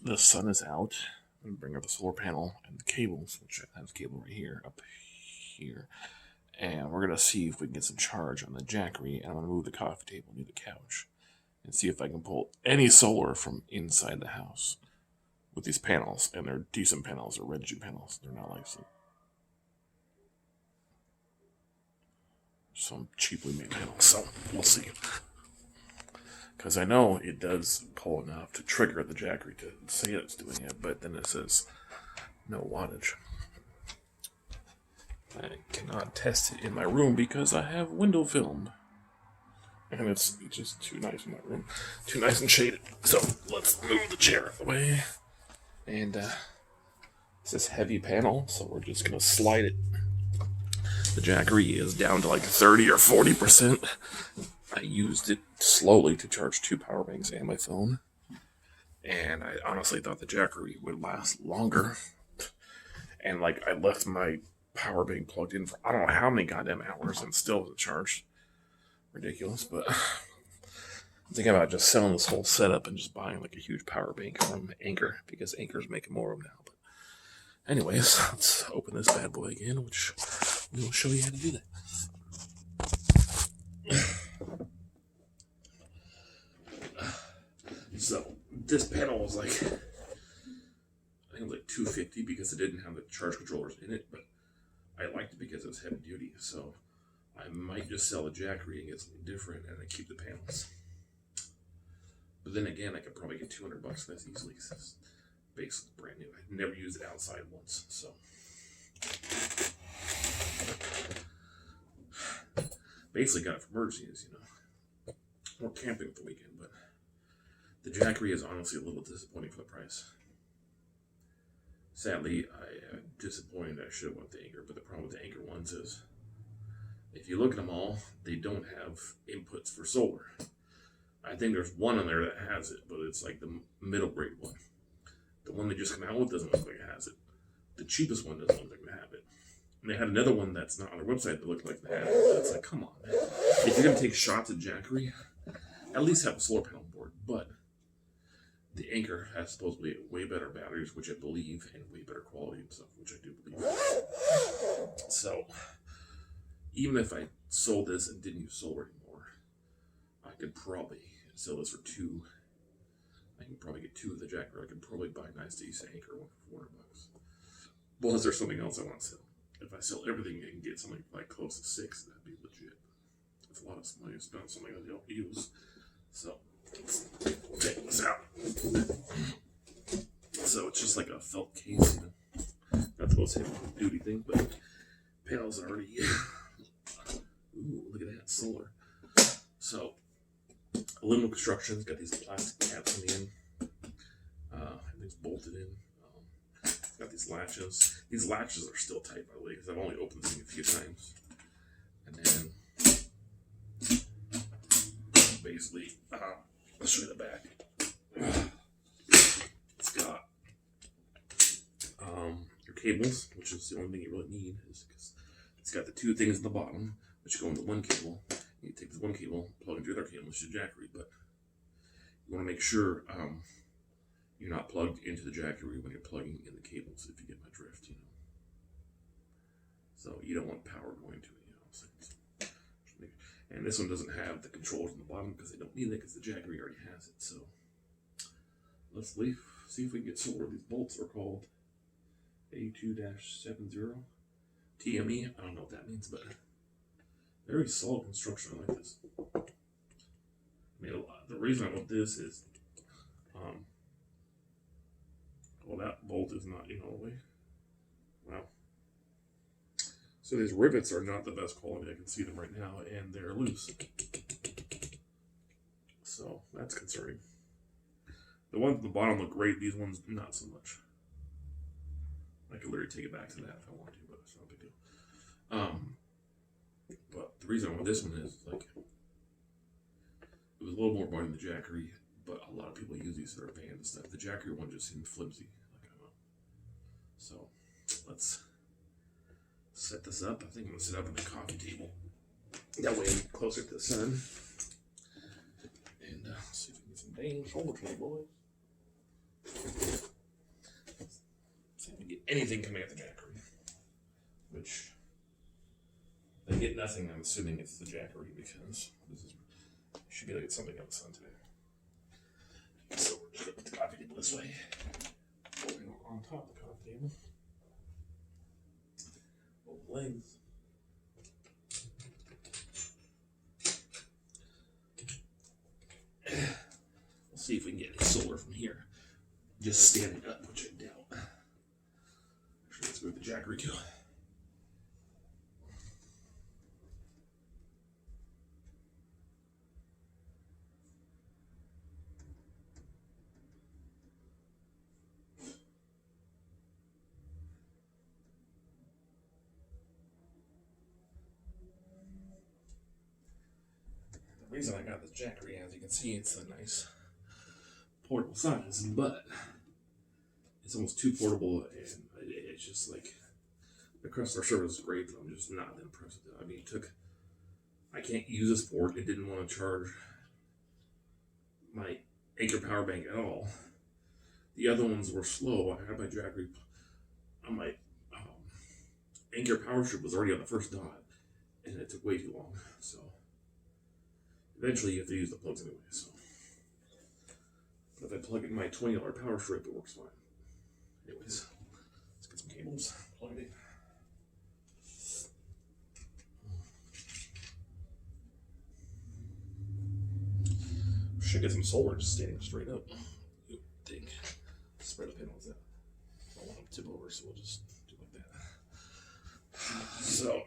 the sun is out, I'm going to bring up the solar panel and the cables, which I have a cable right here, up here. And we're going to see if we can get some charge on the jackery. And I'm going to move the coffee table near the couch and see if I can pull any solar from inside the house with these panels. And they're decent panels, they're renogy panels. They're not like some cheaply made panels. So we'll see. Because I know it does pull enough to trigger the jackery to say it's doing it, but then it says no wattage. I cannot test it in my room because I have window film. And it's just too nice in my room. Too nice and shaded. So let's move the chair out of the way. And it's this heavy panel, so we're just going to slide it. The jackery is down to like 30 or 40%. I used it slowly to charge 2 power banks and my phone. And I honestly thought the jackery would last longer. And like I left my power bank plugged in for I don't know how many goddamn hours and still isn't charged. Ridiculous, but I'm thinking about just selling this whole setup and just buying like a huge power bank from Anchor because Anchor's making more of them now. But anyways, let's open this bad boy again, which we'll show you how to do that. So this panel was like, I think it was like $250 because it didn't have the charge controllers in it, but I liked it because it was heavy duty. So I might just sell the jackery and get something different and then keep the panels. But then again, I could probably get $200 for this easily because it's basically brand new. I've never used it outside once, so. Basically got it for emergencies, or camping for the weekend, but the jackery is honestly a little disappointing for the price. Sadly, I'm disappointed I should have went with the Anchor, but the problem with the Anchor ones is if you look at them all, they don't have inputs for solar. I think there's one on there that has it, but it's like the middle grade one. The one they just come out with doesn't look like it has it. The cheapest one doesn't look like they have it. And they had another one that's not on their website that looked like they had it. It's like, come on, man. If you're going to take shots at jackery, at least have a solar panel board. But the Anchor has supposedly way better batteries, which I believe, and way better quality and stuff, which I do believe. So, even if I sold this and didn't use solar anymore, I could probably sell this for $2. I can probably get 2 of the jackery. I could probably buy a nice decent Anchor one for $400. Well, is there something else I want to sell? If I sell everything, I can get something like close to 6. That'd be legit. That's a lot of money to spend on something that I don't use. So, we'll take this out. So, it's just like a felt case, Not the most heavy duty thing, but panels are already. Ooh, look at that, solar. So, aluminum construction's got these plastic caps on the end. Everything's bolted in. Got these latches. These latches are still tight, by the way, because I've only opened this thing a few times. And then, basically, I'll show you the back. It's got your cables, which is the only thing you really need, is because it's got the 2 things at the bottom, which go into one cable. You take the one cable, plug into the other cable, which is jackery, but you want to make sure you're not plugged into the jackery when you're plugging in the cables, if you get my drift, So you don't want power going to it, So and this one doesn't have the controls on the bottom because they don't need it because the jackery already has it. So let's see if we can get solar. These bolts are called A2-70 TME. I don't know what that means, but very solid construction. I like this. The reason I want this is, well, that bolt is not all the way. Wow. So these rivets are not the best quality. I can see them right now, and they're loose. So that's concerning. The ones at the bottom look great. These ones, not so much. I could literally take it back to that if I want to, but it's not a big deal. But the reason I want this one is, it was a little more boring than the jackery, but a lot of people use these for their vans and stuff. The jackery one just seemed flimsy. So let's set this up. I think I'm going to set up on the coffee table. That way I'm closer to the sun. And see if we can get some dang shoulder tray, boys. anything coming at the jackery, which they get nothing. I'm assuming it's the jackery because this is should be able to get something on the sun today. So we're just gonna put the coffee table this way, on top of the coffee table. Both legs. We'll see if we can get any solar from here. Just standing up, which I doubt. Actually, let's move the jackery too. The reason I got this jackery, as you can see, it's a nice portable size, but it's almost too portable, and it's just like the customer service is great, but I'm just not impressed with it. I mean, I can't use this port. It didn't want to charge my Anchor power bank at all. The other ones were slow. I had my jackery on my Anchor power strip was already on the first dot, and it took way too long. So eventually, you have to use the plugs anyway. So, but if I plug in my $20 power strip, it works fine. Anyways, let's get some cables plugged in. Should get some solar just standing straight up. Dang. Spread the panels out. I don't want them to tip over, so we'll just do like that. So,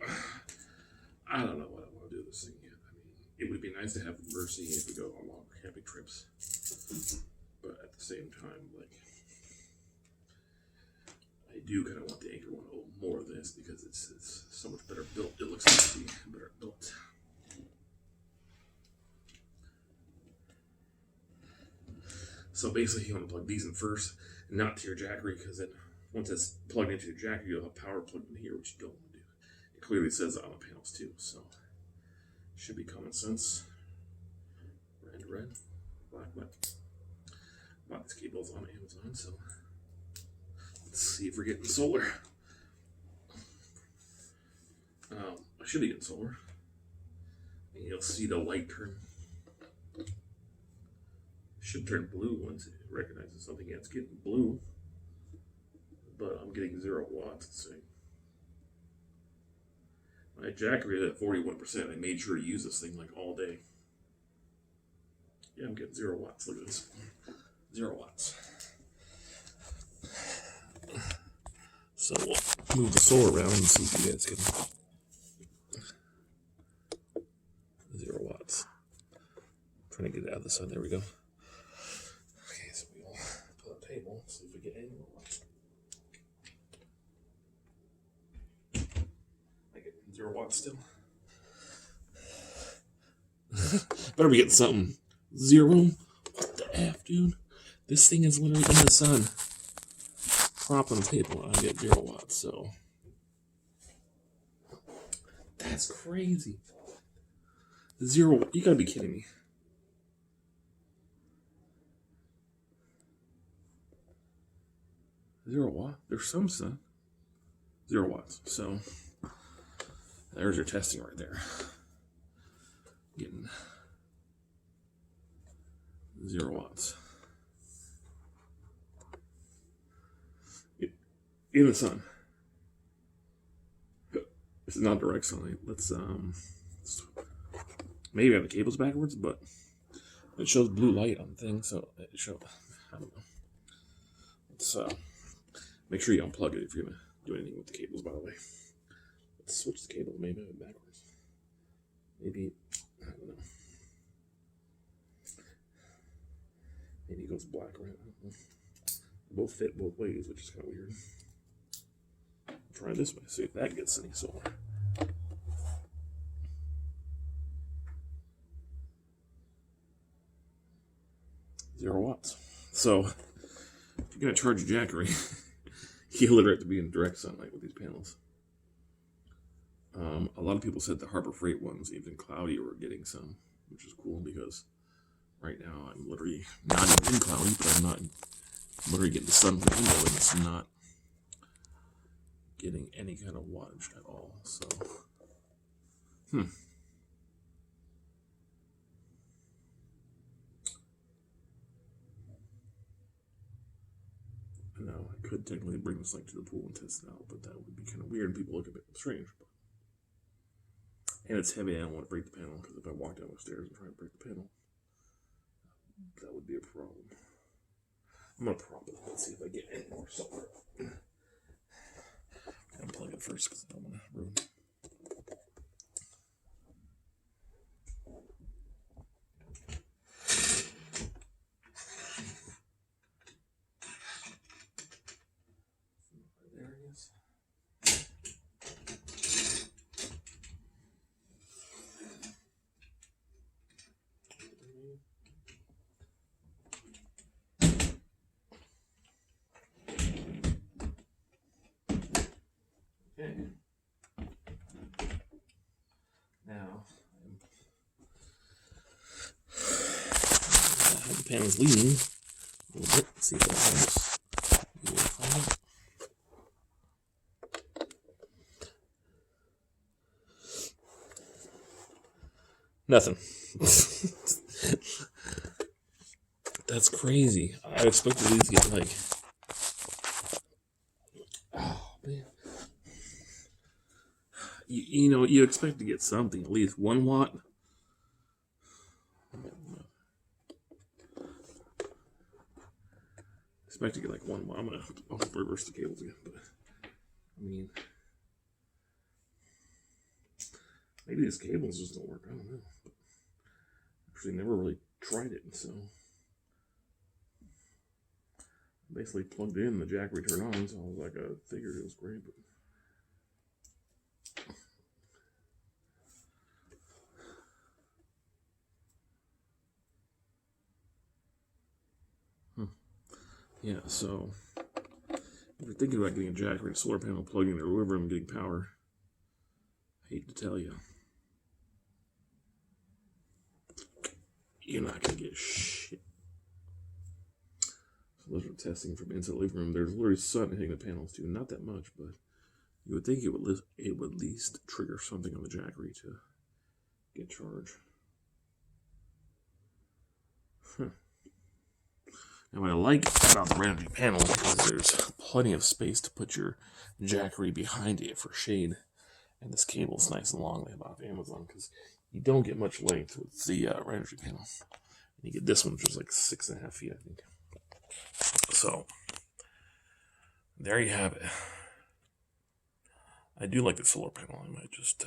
I don't know what I want to do with this thing yet. I mean, it would be nice to have Mercy if we go on longer camping trips. But at the same time, like, I do kind of want the Anchor one a little more of this because it's so much better built. It looks like to be better built. So basically, you want to plug these in first, and not to your jackery, because then once it's plugged into your jackery, you'll have power plugged in here, which you don't want to do. It clearly says that on the panels too, so should be common sense. Red, black. Bought these cables on Amazon, so let's see if we're getting solar. I should be getting solar. And you'll see the light turn. Should turn blue once it recognizes something. Yeah, it's getting blue, but I'm getting 0 watts. Let's see. My jackery is at 41%. I made sure to use this thing like all day. Yeah, I'm getting 0 watts. Look at this. 0 watts. So we'll move the solar around and see if you guys can. 0 watts. I'm trying to get it out of the sun. There we go. Okay, so we'll put a table, see if we get any more watts. I get 0 watts still. Better be getting something. 0? What the F, dude? This thing is literally in the sun. Prop on the table, I get 0 watts, so. That's crazy. 0, you gotta be kidding me. 0 watt? There's some sun. 0 watts, so. There's your testing right there. Getting 0 watts. In the sun. This is not direct sunlight. Let's maybe I have the cables backwards, but it shows blue light on the thing, so it shows. I don't know. Let's make sure you unplug it if you're gonna do anything with the cables. By the way, let's switch the cable. Maybe backwards. Maybe I don't know. Maybe it goes black, right? I don't know. Both fit both ways, which is kind of weird. Try this way, see if that gets any solar. Zero watts. So, if you're going to charge your jackery, you literally have to be in direct sunlight with these panels. A lot of people said the Harbor Freight ones, even cloudy, were getting some, which is cool because right now I'm literally not even in cloudy, but I'm literally getting the sun from the window, and it's not getting any kind of wattage at all. So, Now, I could technically bring this thing to the pool and test it out, but that would be kind of weird. People look a bit strange. But... And it's heavy. I don't want to break the panel, because if I walk down the stairs and try to break the panel, that would be a problem. I'm going to prop it up and see if I get any more silver. Unplug it first, because I don't want to ruin it. Okay. Now, the panel's leaning a little bit. Let's see if that helps. Nothing. That's crazy. I expected these to get like... Oh, man. You know, you expect to get something, at least 1 watt. Expect to get like 1 watt. I'll reverse the cables again, but I mean, maybe these cables just don't work. I don't know. But actually, never really tried it, so basically plugged in the jackery turned on. So I was like, I figured it was great, but. Yeah, so if you're thinking about getting a jackery and solar panel plugged in your living room and getting power, I hate to tell you, you're not going to get shit. So those are testing from inside the living room. There's literally sun hitting the panels too. Not that much, but you would think it would at least trigger something on the jackery to get charged. Now, what I like about the renogy panel is there's plenty of space to put your jackery behind it for shade. And this cable is nice and long. They bought off Amazon because you don't get much length with the renogy panel. And you get this one, which is like 6.5 feet, I think. So, there you have it. I do like the solar panel. I might just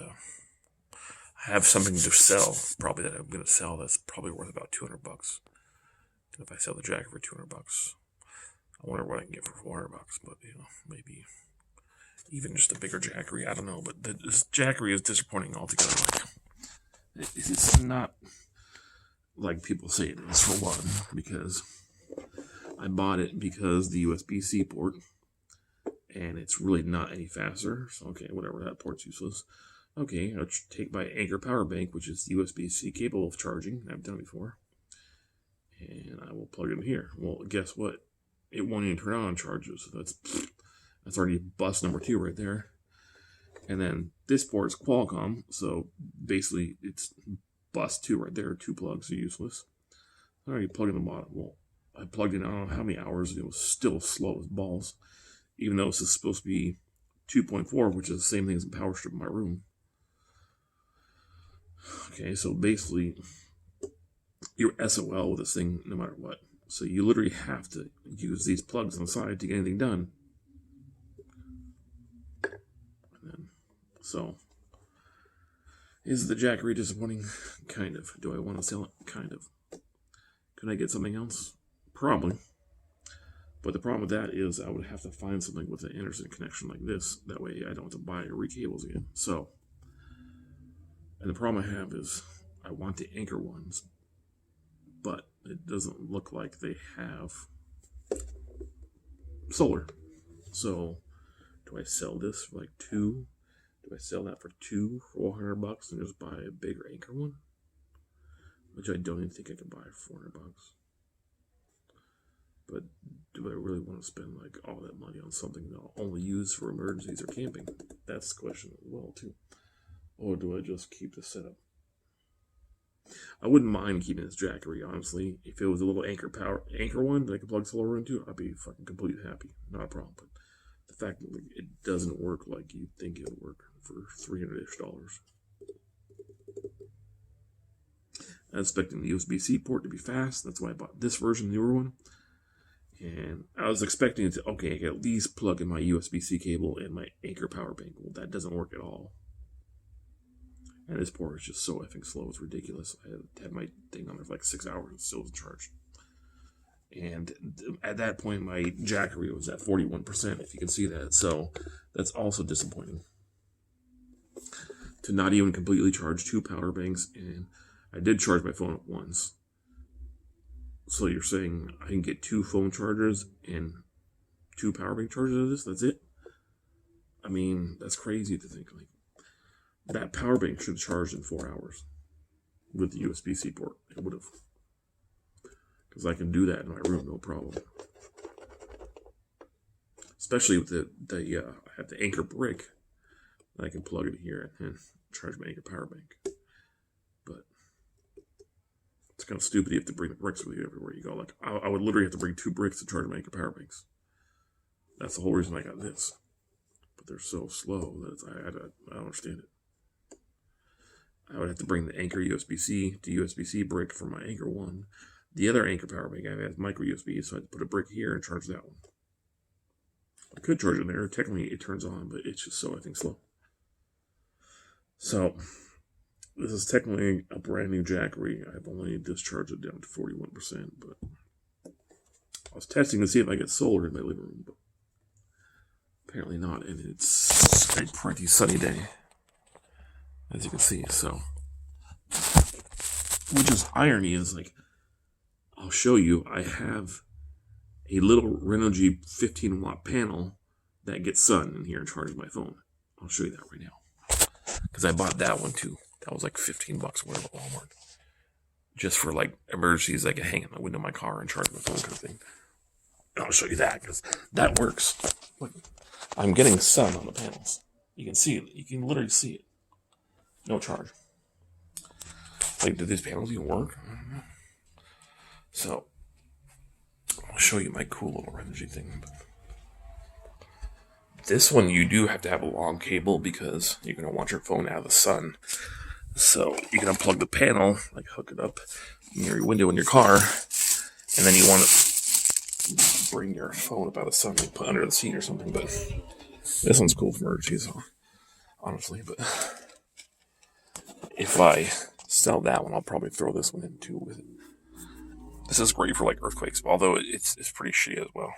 have something to sell, probably that I'm going to sell. That's probably worth about $200. If I sell the jacket for $200, I wonder what I can get for $400. But you know, maybe even just a bigger jackery. I don't know. But this jackery is disappointing altogether. Like, it's not like people say it is, for one, because I bought it because the USB-C port, and it's really not any faster. So okay, whatever, that port's useless. Okay, I'll take my Anchor power bank, which is USB-C capable of charging. I've done it before. And I will plug it in here. Well, guess what? It won't even turn on charges. So that's already bus number 2 right there. And then this port is Qualcomm. So basically, it's bus 2 right there. 2 plugs are useless. I already plugged in the bottom. Well, I plugged in, I don't know how many hours. It was still slow as balls. Even though this is supposed to be 2.4, which is the same thing as the power strip in my room. Okay, so basically, you're SOL with this thing no matter what. So you literally have to use these plugs on the side to get anything done. So, is the jackery disappointing? Kind of. Do I want to sell it? Kind of. Could I get something else? Probably. But the problem with that is I would have to find something with an Anderson connection like this. That way I don't have to buy or re-cables again. So, and the problem I have is I want the Anchor ones, but it doesn't look like they have solar. So, do I sell this for like 2? Do I sell that for $400 and just buy a bigger Anchor one? Which I don't even think I can buy for $400. But do I really want to spend like all that money on something that I'll only use for emergencies or camping? That's the question as well too. Or do I just keep the setup? I wouldn't mind keeping this jackery, honestly. If it was a little anchor one that I could plug solar into, I'd be fucking completely happy. Not a problem. But the fact that it doesn't work like you'd think it would work for $300-ish. I was expecting the USB-C port to be fast. That's why I bought this version, the newer one. And I was expecting it to, okay, I can at least plug in my USB-C cable and my Anchor power bank. Well, that doesn't work at all. And this port is just so effing slow. It's ridiculous. I had my thing on there for like 6 hours and still wasn't charged. And at that point, my jackery was at 41%, if you can see that. So that's also disappointing. To not even completely charge 2 power banks. And I did charge my phone at once. So you're saying I can get 2 phone chargers and 2 power bank chargers of this? That's it? I mean, that's crazy to think. Like, that power bank should have charged in 4 hours with the USB-C port. It would have. Because I can do that in my room, no problem. Especially with I have the Anchor brick. I can plug it here and charge my Anchor power bank. But it's kind of stupid you have to bring the bricks with you everywhere you go. Like, I would literally have to bring 2 bricks to charge my Anchor power banks. That's the whole reason I got this. But they're so slow that I don't understand it. I would have to bring the Anchor USB-C to USB-C brick for my Anchor one. The other Anchor power bank I have micro USB, so I had to put a brick here and charge that one. I could charge it there. Technically, it turns on, but it's just so slow. So, this is technically a brand new jackery. I've only discharged it down to 41%, but I was testing to see if I get solar in my living room, but apparently not, and it's a pretty sunny day, as you can see. So, which is irony is like, I'll show you, I have a little renogy 15-watt panel that gets sun in here and charges my phone. I'll show you that right now. Because I bought that one too. That was like $15 worth at Walmart. Just for like emergencies, I can hang in the window of my car and charge my phone kind of thing. And I'll show you that because that works. Look, I'm getting sun on the panels. You can see it. You can literally see it. No charge. Like, do these panels even work? I don't know. So, I'll show you my cool little renogy thing. This one, you do have to have a long cable because you're going to want your phone out of the sun. So, you can unplug the panel, like hook it up near your window in your car, and then you want to bring your phone up out of the sun and put under the seat or something. But this one's cool for emergencies, honestly. But if I sell that one, I'll probably throw this one in too with it. This is great for like earthquakes, although it's pretty shitty as well.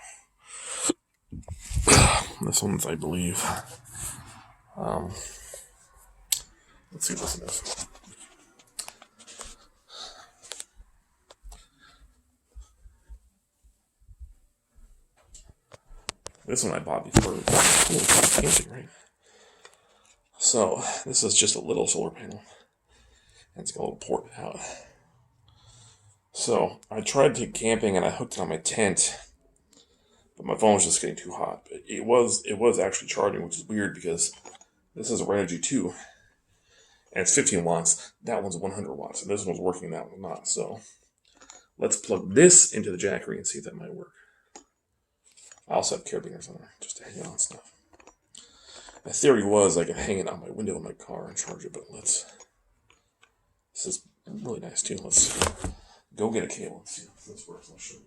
This one's, I believe. Let's see what this one is. This one I bought before camping, right? So this is just a little solar panel, and it's got a little port out. So I tried to take camping and I hooked it on my tent, but my phone was just getting too hot. But it was actually charging, which is weird because this is a Renogy 2, and it's 15 watts. That one's 100 watts, and this one's working, that one's not. So let's plug this into the jackery and see if that might work. I also have carabiners on there just to hang it on stuff. My theory was I could hang it on my window in my car and charge it, but this is really nice too. Let's go get a cable and see if this works. I'll show you.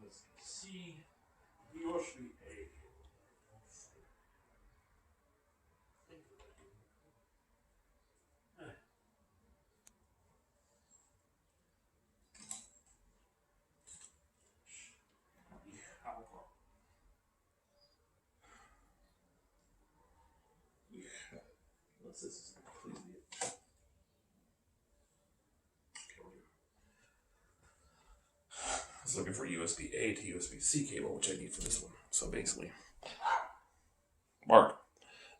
Let's see. USB A. This is completely it. Okay, I was looking for USB A to USB C cable, which I need for this one. So basically, Mark,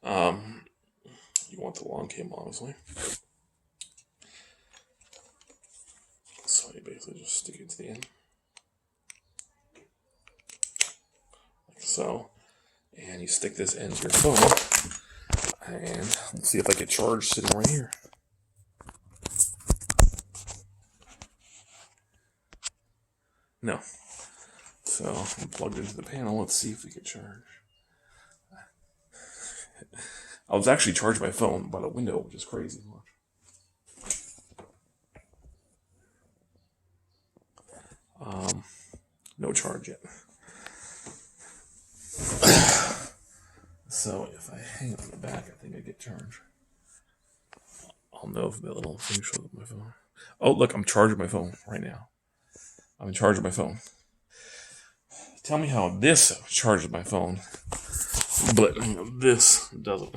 You want the long cable, obviously. So you basically just stick it to the end. Like so. And you stick this into your phone. And let's see if I get charged sitting right here. No. So I'm plugged into the panel. Let's see if we get charged. I was actually charged my phone by the window, which is crazy. No charge yet. So if I hang it on the back, I think I get charged. I'll know if that little thing shows up my phone. Oh, look, I'm charging my phone right now. I'm in charge of my phone. Tell me how this charges my phone, but this doesn't.